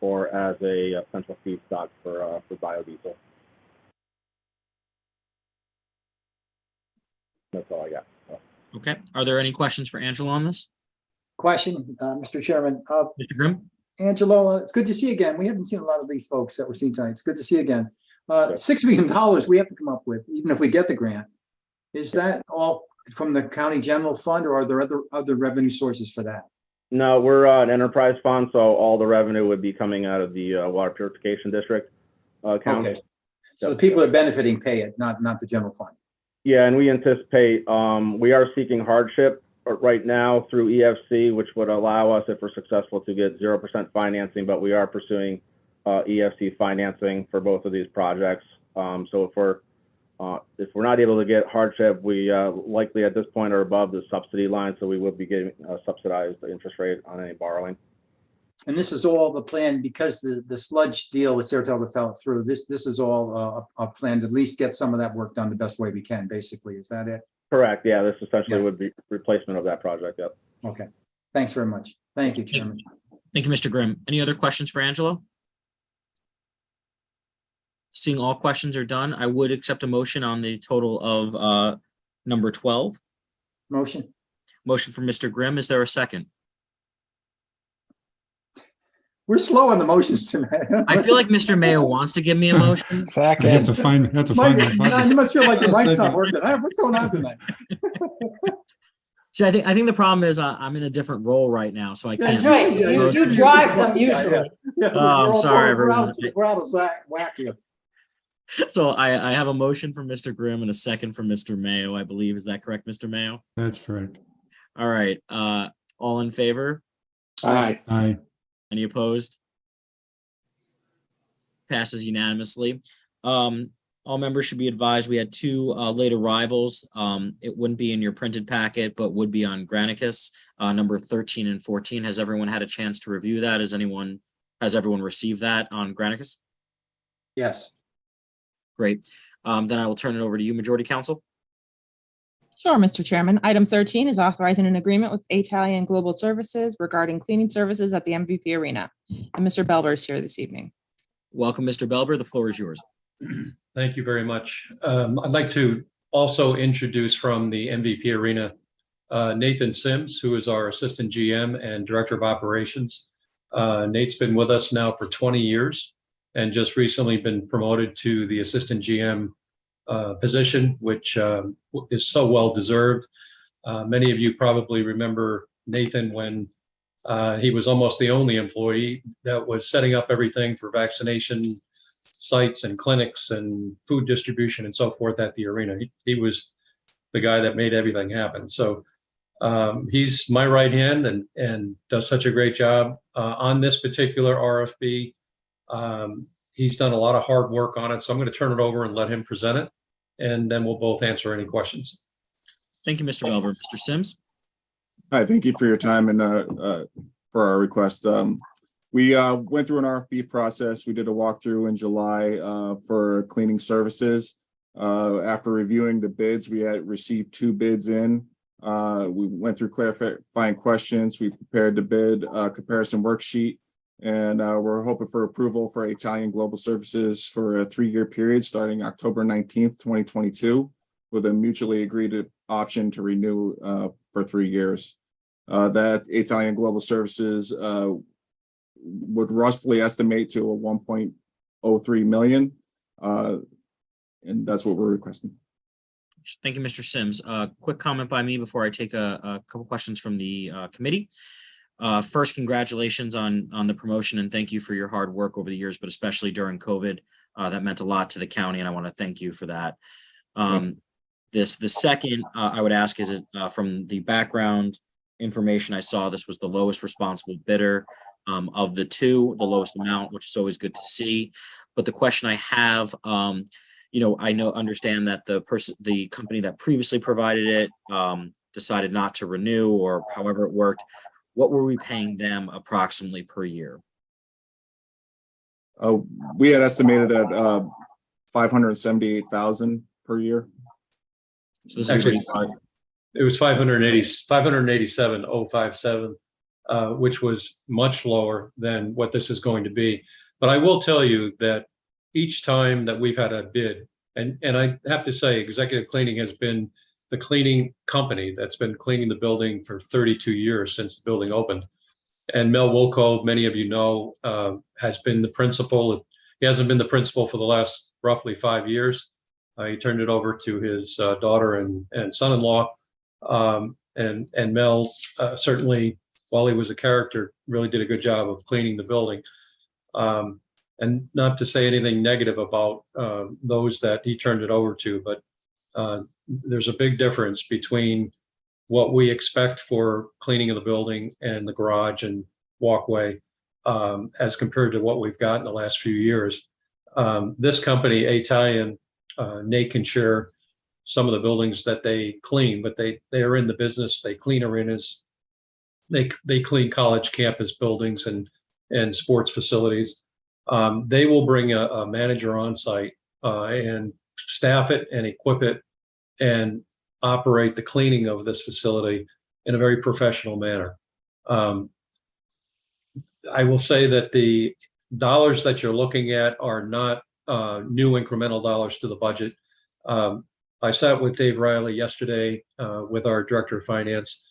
or as a potential feedstock for biodiesel. That's all I got. Okay. Are there any questions for Angelo on this? Question, Mr. Chairman. Mr. Grimm? Angelo, it's good to see you again. We haven't seen a lot of these folks that we're seeing tonight. It's good to see you again. $6 million we have to come up with, even if we get the grant. Is that all from the county general fund, or are there other revenue sources for that? No, we're an enterprise fund, so all the revenue would be coming out of the water purification district account. Okay. So the people that are benefiting pay it, not the general fund. Yeah, and we anticipate we are seeking hardship right now through EFC, which would allow us, if we're successful, to get 0% financing, but we are pursuing EFC financing for both of these projects. So if we're not able to get hardship, we likely at this point are above the subsidy line, so we will be getting a subsidized interest rate on any borrowing. And this is all the plan because the sludge deal with Saratoga fell through. This is all a plan to at least get some of that work done the best way we can. Basically, is that it? Correct. Yeah, this essentially would be replacement of that project. Yep. Okay, thanks very much. Thank you, Chairman. Thank you, Mr. Grimm. Any other questions for Angelo? Seeing all questions are done, I would accept a motion on the total of number 12. Motion. Motion from Mr. Grimm. Is there a second? We're slow on the motions tonight. I feel like Mr. Mayo wants to give me a motion. You have Second. to find, the Mike, button. you must feel like your I'll mic's not second. working. What's going on tonight? See, I think the problem is I'm in a different role right now, so I can't. That's right. Yeah, You drive them usually. Yeah, Oh, I'm sorry, we're out, everyone. we're out of whack here. So I have a motion from Mr. Grimm and a second from Mr. Mayo, I believe. Is that correct, Mr. Mayo? That's correct. All right. All in favor? Aye. Aye. Any opposed? Passes unanimously. All members should be advised we had two late arrivals. It wouldn't be in your printed packet, but would be on Granicus, number 13 and 14. Has everyone had a chance to review that? Has everyone received that on Granicus? Yes. Great. Then I will turn it over to you, Majority Counsel. Sure, Mr. Chairman. Item 13 is authorizing an agreement with Italian Global Services regarding cleaning services at the MVP Arena. And Mr. Belber is here this evening. Welcome, Mr. Belber. The floor is yours. Thank you very much. I'd like to also introduce from the MVP Arena, Nathan Sims, who is our Assistant GM and Director of Operations. Nate's been with us now for 20 years and just recently been promoted to the Assistant GM position, which is so well deserved. Many of you probably remember Nathan when he was almost the only employee that was setting up everything for vaccination sites and clinics and food distribution and so forth at the arena. He was the guy that made everything happen. So he's my right hand and does such a great job on this particular RFP. He's done a lot of hard work on it. So I'm going to turn it over and let him present it, and then we'll both answer any questions. Thank you, Mr. Belber. Mr. Sims. Hi, thank you for your time and for our request. We went through an RFP process. We did a walkthrough in July for cleaning services. After reviewing the bids, we had received 2 bids in. We went through clarifying questions. We prepared the bid comparison worksheet, and we're hoping for approval for Italian Global Services for a 3-year period starting October 19th, 2022, with a mutually agreed option to renew for 3 years. That Italian Global Services would roughly estimate to a 1.03 million, and that's what we're requesting. Thank you, Mr. Sims. Quick comment by me before I take a couple questions from the committee. First, congratulations on the promotion, and thank you for your hard work over the years, but especially during COVID. That meant a lot to the county, and I want to thank you for that. The second I would ask is from the background information I saw, this was the lowest responsible bidder of the 2, the lowest amount, which is always good to see. But the question I have, understand that the company that previously provided it decided not to renew, or however it worked. What were we paying them approximately per year? We had estimated at $578,000 per year. So this Actually, is it was 587,057, which was much lower than what this is going to be. But I will tell you that each time that we've had a bid, and I have to say, Executive Cleaning has been the cleaning company that's been cleaning the building for 32 years since the building opened. And Mel Wilco, many of you know, has been the principal. He hasn't been the principal for the last roughly 5 years. He turned it over to his daughter and son-in-law. And Mel certainly, while he was a character, really did a good job of cleaning the building. And not to say anything negative about those that he turned it over to, but there's a big difference between what we expect for cleaning of the building and the garage and walkway as compared to what we've got in the last few years. This company, Italian, Nate can share some of the buildings that they clean, but they are in the business. They clean arenas, they clean college campus buildings and sports facilities. They will bring a manager on site and staff it and equip it. And operate the cleaning of this facility in a very professional manner. I will say that the dollars that you're looking at are not new incremental dollars to the budget. I sat with Dave Riley yesterday with our Director of Finance.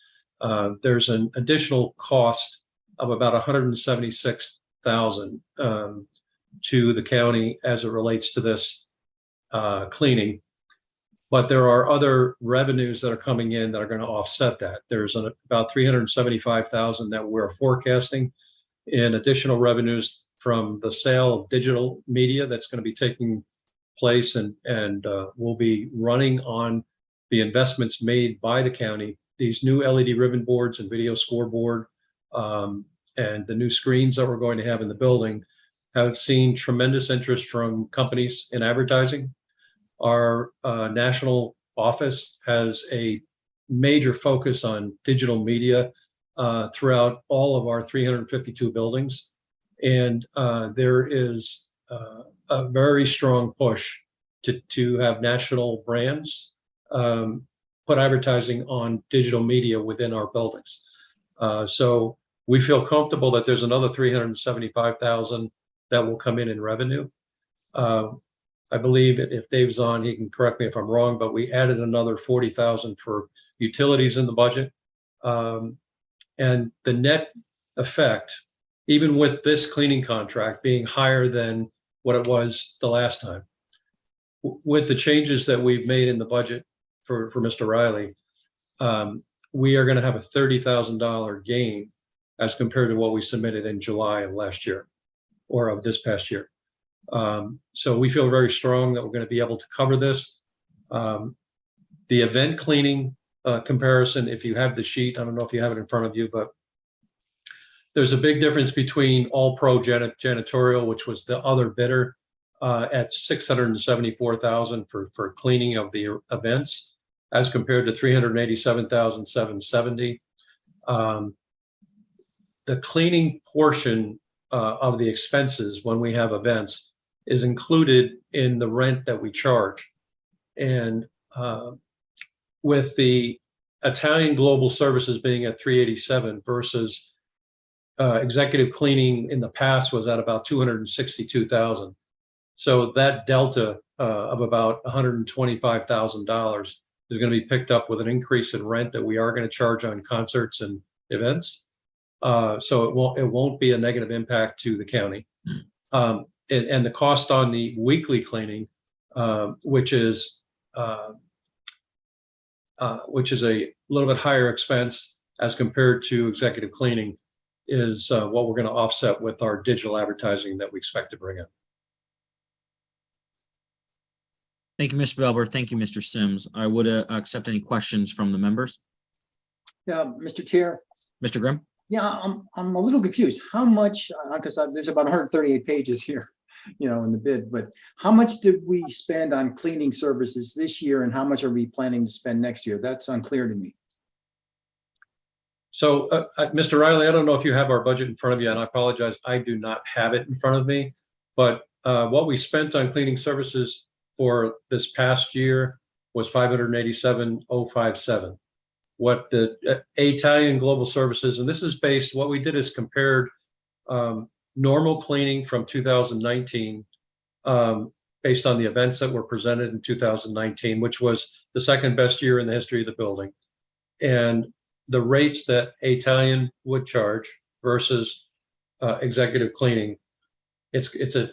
There's an additional cost of about $176,000 to the county as it relates to this cleaning. But there are other revenues that are coming in that are going to offset that. There's about $375,000 that we're forecasting in additional revenues from the sale of digital media that's going to be taking place and will be running on the investments made by the county. These new LED ribbon boards and video scoreboard and the new screens that we're going to have in the building have seen tremendous interest from companies in advertising. Our national office has a major focus on digital media throughout all of our 352 buildings. And there is a very strong push to have national brands put advertising on digital media within our buildings. So we feel comfortable that there's another $375,000 that will come in revenue. I believe if Dave's on, he can correct me if I'm wrong, but we added another $40,000 for utilities in the budget. And the net effect, even with this cleaning contract being higher than what it was the last time, with the changes that we've made in the budget for Mr. Riley, we are going to have a $30,000 gain as compared to what we submitted in July of last year or of this past year. So we feel very strong that we're going to be able to cover this. The event cleaning comparison, if you have the sheet, I don't know if you have it in front of you, but there's a big difference between All Pro Janitorial, which was the other bidder, at $674,000 for cleaning of the events, as compared to $387,770. The cleaning portion of the expenses when we have events is included in the rent that we charge. And with the Italian Global Services being at $387 versus executive cleaning in the past was at about $262,000. So that delta of about $125,000 is going to be picked up with an increase in rent that we are going to charge on concerts and events. So it won't be a negative impact to the county. And the cost on the weekly cleaning, which is a little bit higher expense as compared to executive cleaning, is what we're going to offset with our digital advertising that we expect to bring in. Thank you, Mr. Belber. Thank you, Mr. Sims. I would accept any questions from the members. Yeah, Mr. Chair. Mr. Grimm? Yeah, I'm a little confused. How much, because there's about 138 pages here, in the bid, but how much did we spend on cleaning services this year and how much are we planning to spend next year? That's unclear to me. So, Mr. Riley, I don't know if you have our budget in front of you, and I apologize, I do not have it in front of me, but what we spent on cleaning services for this past year was $587,057. What the Italian Global Services, and this is based, what we did is compared normal cleaning from 2019 based on the events that were presented in 2019, which was the second best year in the history of the building, and the rates that Italian would charge versus executive cleaning. It's a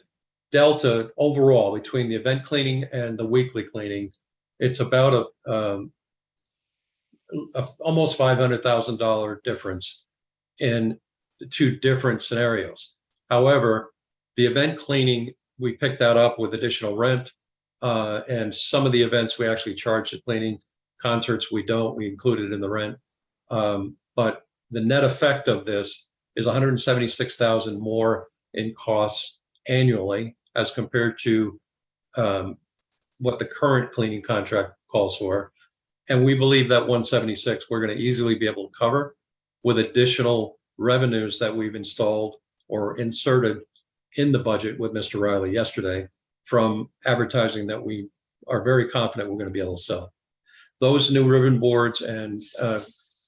delta overall between the event cleaning and the weekly cleaning. It's about almost $500,000 difference in the two different scenarios. However, the event cleaning, we picked that up with additional rent, and some of the events we actually charge the cleaning. Concerts we don't, we include it in the rent. But the net effect of this is $176,000 more in costs annually as compared to what the current cleaning contract calls for. And we believe that 176 we're going to easily be able to cover with additional revenues that we've installed or inserted in the budget with Mr. Riley yesterday from advertising that we are very confident we're going to be able to sell. those new ribbon boards and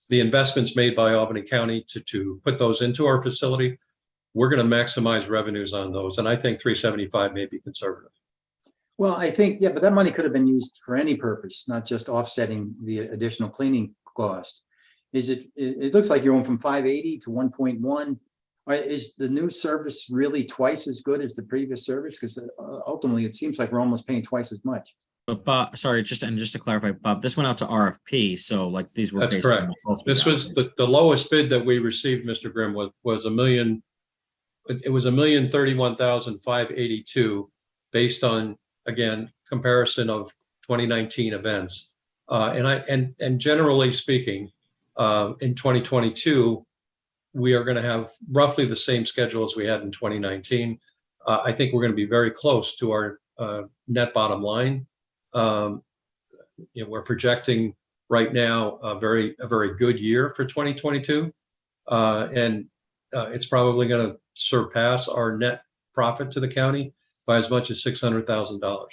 the investments made by Albany County to put those into our facility, we're going to maximize revenues on those. And I think 375 may be conservative. Well, I think, yeah, but that money could have been used for any purpose, not just offsetting the additional cleaning cost. It looks like you're going from 580 to 1.1. Is the new service really twice as good as the previous service? Because ultimately, it seems like we're almost paying twice as much. But Bob, sorry, just to clarify, Bob, this went out to RFP, so like these were. That's based on correct. results we This got. was the lowest bid that we received, Mr. Grimm, was $1,031,582 based on, again, comparison of 2019 events. And generally speaking, in 2022, we are going to have roughly the same schedule as we had in 2019. I think we're going to be very close to our net bottom line. We're projecting right now a very good year for 2022, and it's probably going to surpass our net profit to the county by as much as $600,000.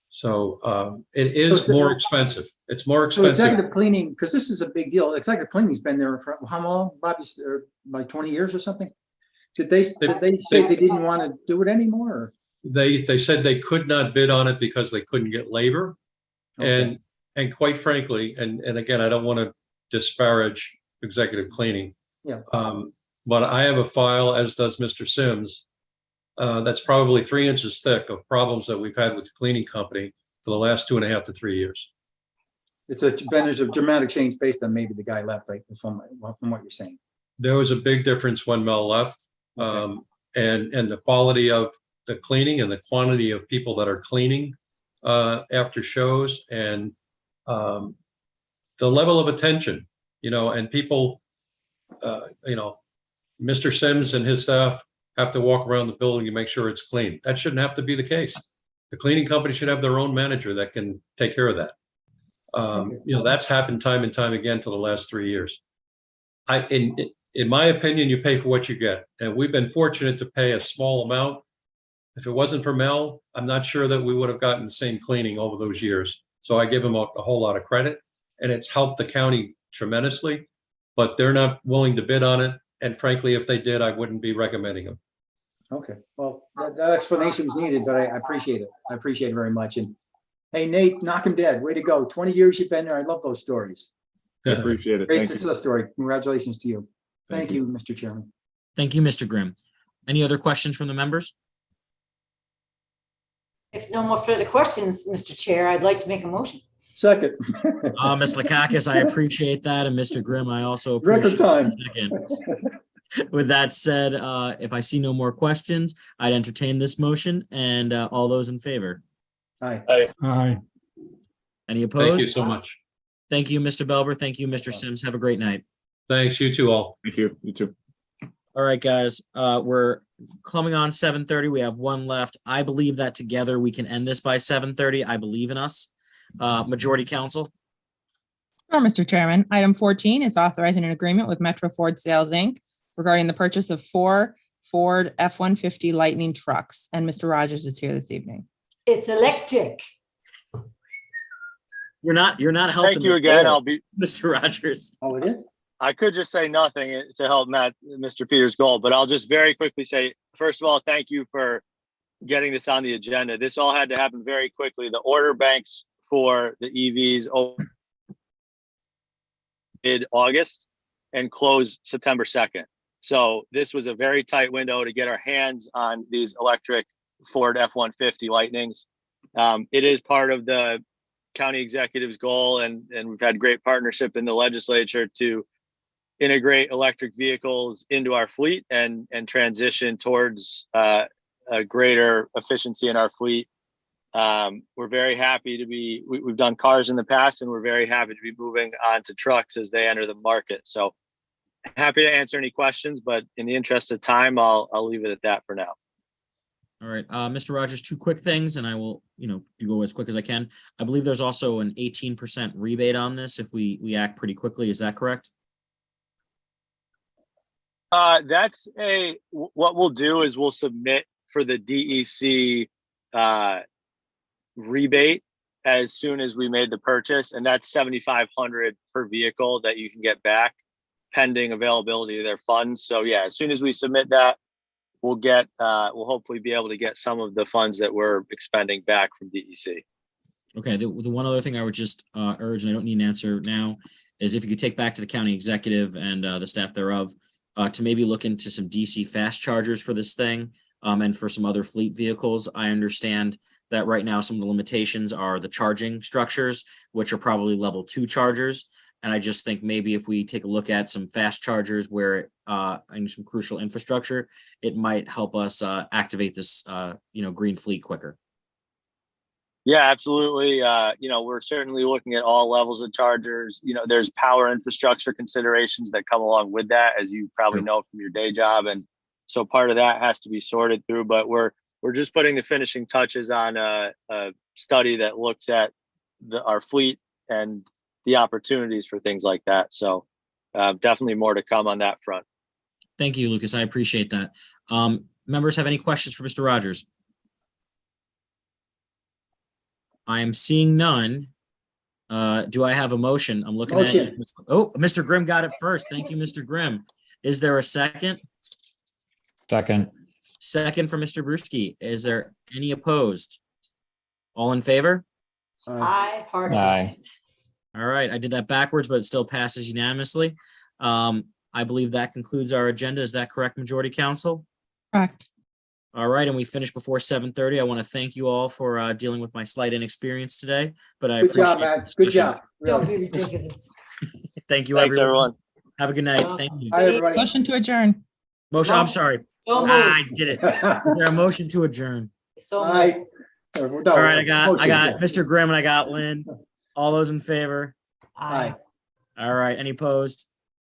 So it is more expensive. It's more So expensive. executive cleaning, because this is a big deal. Executive cleaning's been there for how long, Bobby? Like 20 years or something? Did they say they didn't want to do it anymore? Or? They said they could not bid on it because they couldn't get labor. Okay. And quite frankly, and again, I don't want to disparage executive cleaning. Yeah. But I have a file, as does Mr. Sims, that's probably 3 inches thick of problems that we've had with the cleaning company for the last 2.5 to 3 years. There's a dramatic change based on maybe the guy left, right? From what you're saying. There was a big difference when Mel left, Okay. and the quality of the cleaning and the quantity of people that are cleaning after shows, and the level of attention, and people, Mr. Sims and his staff have to walk around the building and make sure it's clean. That shouldn't have to be the case. The cleaning company should have their own manager that can take care of that. That's happened time and time again for the last 3 years. In my opinion, you pay for what you get. And we've been fortunate to pay a small amount. If it wasn't for Mel, I'm not sure that we would have gotten the same cleaning over those years. So I give him a whole lot of credit, and it's helped the county tremendously, but they're not willing to bid on it. And frankly, if they did, I wouldn't be recommending them. Okay. Well, that explanation was needed, but I appreciate it. I appreciate it very much. And hey, Nate, knock him dead. Way to go. 20 years you've been there. I love those stories. I appreciate it. Great Thank you. success story. Congratulations to you. Thank you, Mr. Chairman. Thank you, Mr. Grimm. Any other questions from the members? If no more further questions, Mr. Chair, I'd like to make a motion. Second. Ms. Lakakis, I appreciate that. And Mr. Grimm, I also Record appreciate time. it. With that said, if I see no more questions, I'd entertain this motion, and all those in favor. Aye. Aye. Any opposed? Thank you so much. Thank you, Mr. Belber. Thank you, Mr. Sims. Have a great night. Thanks, you two all. Thank you. You too. All right, guys, we're coming on 7:30. We have one left. I believe that together we can end this by 7:30. I believe in us. Majority Council. Sure, Mr. Chairman. Item 14 is authorizing an agreement with Metro Ford Sales, Inc. regarding the purchase of 4 Ford F-150 Lightning trucks. And Mr. Rogers is here this evening. It's electric. You're not helping. Thank you me again. there, I'll be, Mr. Rogers. Oh, it is? I could just say nothing to help Mr. Peters' goal, but I'll just very quickly say, first of all, thank you for getting this on the agenda. This all had to happen very quickly. The order banks for the EVs opened mid-August and closed September 2nd. So this was a very tight window to get our hands on these electric Ford F-150 Lightnings. It is part of the county executive's goal, and we've had great partnership in the legislature to integrate electric vehicles into our fleet and transition towards a greater efficiency in our fleet. We're very happy to be, we've done cars in the past, and we're very happy to be moving on to trucks as they enter the market. So happy to answer any questions, but in the interest of time, I'll leave it at that for now. All right, Mr. Rogers, two quick things, and I will, go as quick as I can. I believe there's also an 18% rebate on this if we act pretty quickly. Is that correct? That's what we'll do is we'll submit for the DEC rebate as soon as we made the purchase, and that's $7,500 per vehicle that you can get back pending availability of their funds. So yeah, as soon as we submit that, we'll hopefully be able to get some of the funds that we're expending back from DEC. Okay, the one other thing I would just urge, and I don't need an answer now, is if you could take back to the county executive and the staff thereof to maybe look into some DC fast chargers for this thing and for some other fleet vehicles. I understand that right now some of the limitations are the charging structures, which are probably level 2 chargers. And I just think maybe if we take a look at some fast chargers where and some crucial infrastructure, it might help us activate this green fleet quicker. Yeah, absolutely. We're certainly looking at all levels of chargers. There's power infrastructure considerations that come along with that, as you probably know from your day job. And so part of that has to be sorted through, but we're just putting the finishing touches on a study that looks at our fleet and the opportunities for things like that. So definitely more to come on that front. Thank you, Lucas. I appreciate that. Members have any questions for Mr. Rogers? I am seeing none. Do I have a motion? I'm looking at you. Oh, Mr. Grimm got it first. Thank you, Mr. Grimm. Is there a second? Second. Second for Mr. Brewski. Is there any opposed? All in favor? Aye. Harding. Aye. All right, I did that backwards, but it still passes unanimously. I believe that concludes our agenda. Is that correct, Majority Council? Correct. All right, and we finished before 7:30. I want to thank you all for dealing with my slight inexperience today, but I Good appreciate job, the man. Good discussion. job. Don't Really. be ridiculous. Thank you, Thanks, everyone. Have a good night. Thank you. Hi, everybody. Motion to adjourn. Motion, I'm sorry. So I moved. did it. Is there a motion to adjourn? So Aye. moved. All right, I got Mr. Grimm and I got Lynn. All those in favor? Aye. All right, any opposed?